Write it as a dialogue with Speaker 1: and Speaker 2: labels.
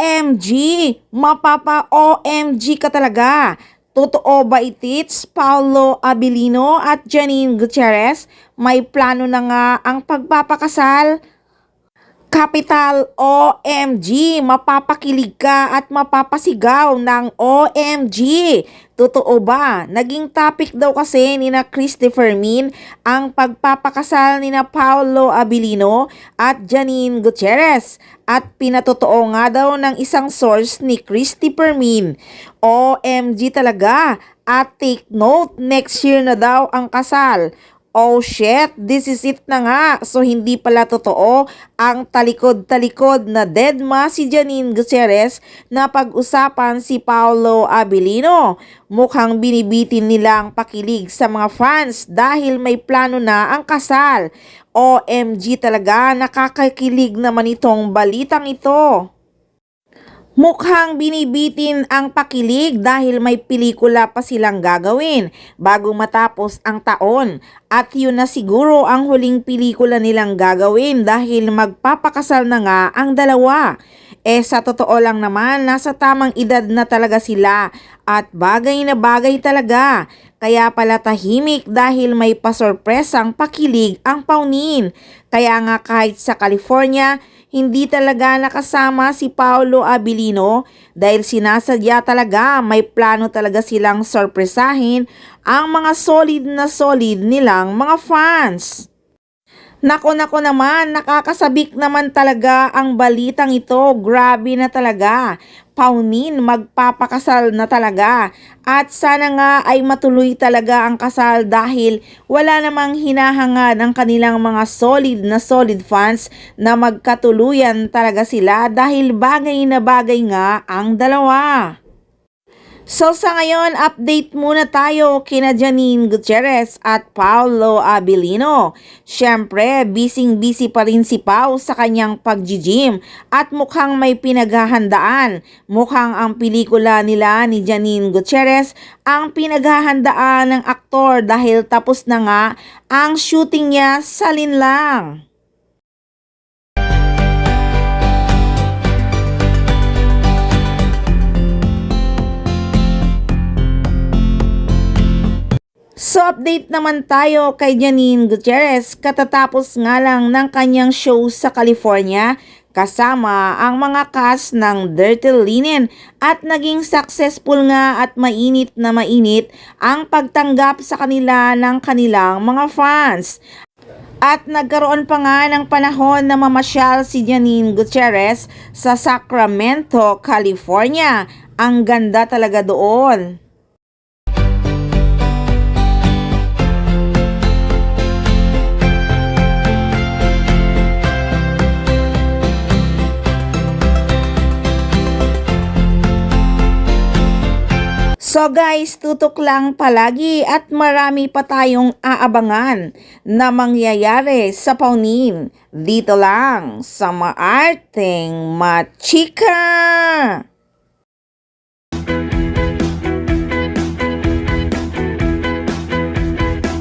Speaker 1: OMG! Mapapa-OMG ka talaga! Totoo ba itits, Paolo Abilino at Janine Gutierrez? May plano na nga ang pagpapakasal? Capital OMG, mapapakilig ka at mapapasigaw ng OMG. Totoo ba? Naging topic daw kasi ni na Christopher Min ang pagpapakasal ni na Paolo Abilino at Janine Gutierrez. At pinatotoo nga daw ng isang source ni Christopher Min. OMG talaga. At take note, next year na daw ang kasal. Oh shit, this is it na nga. So hindi pala totoo ang talikod-talikod na deadma si Janine Gutierrez na pag-usapan si Paolo Abilino. Mukhang binibitin nila ang pakilig sa mga fans dahil may plano na ang kasal. OMG talaga, nakakakilig naman itong balitang ito. Mukhang binibitin ang pakilig dahil may pelikula pa silang gagawin bago matapos ang taon. At yun na siguro ang huling pelikula nilang gagawin dahil magpapakasal na nga ang dalawa. Sa totoo lang naman, nasa tamang edad na talaga sila at bagay na bagay talaga. Kaya pala tahimik dahil may pasorpresang pakilig ang paunin. Kaya nga kahit sa California, hindi talaga nakasama si Paolo Abilino dahil sinasadya talaga, may plano talaga silang sorpresahin ang mga solid nilang mga fans. Nako naman, nakakasabik naman talaga ang balitang ito. Grabe na talaga. Paunin, magpapakasal na talaga. At sana nga ay matuloy talaga ang kasal dahil wala namang hinahangad ang kanilang mga solid fans na magkatuluyan talaga sila dahil bagay na bagay nga ang dalawa. So sa ngayon, update muna tayo kina Janine Gutierrez at Paolo Abilino. Syempre, busy pa rin si Pao sa kanyang pag-gym at mukhang may pinaghahandaan. Mukhang ang pelikula nila ni Janine Gutierrez ang pinaghahandaan ng aktor dahil tapos na nga ang shooting niya sa linlang. So update naman tayo kay Janine Gutierrez katatapos nga lang ng kanyang show sa California kasama ang mga cast ng Dirty Linen at naging successful nga at mainit na mainit ang pagtanggap sa kanila ng kanilang mga fans. At nagkaroon pa nga ng panahon na mamasyal si Janine Gutierrez sa Sacramento, California. Ang ganda talaga doon. So guys, tutok lang palagi at marami pa tayong aabangan na mangyayari sa paunin dito lang sa Maarteng Machika.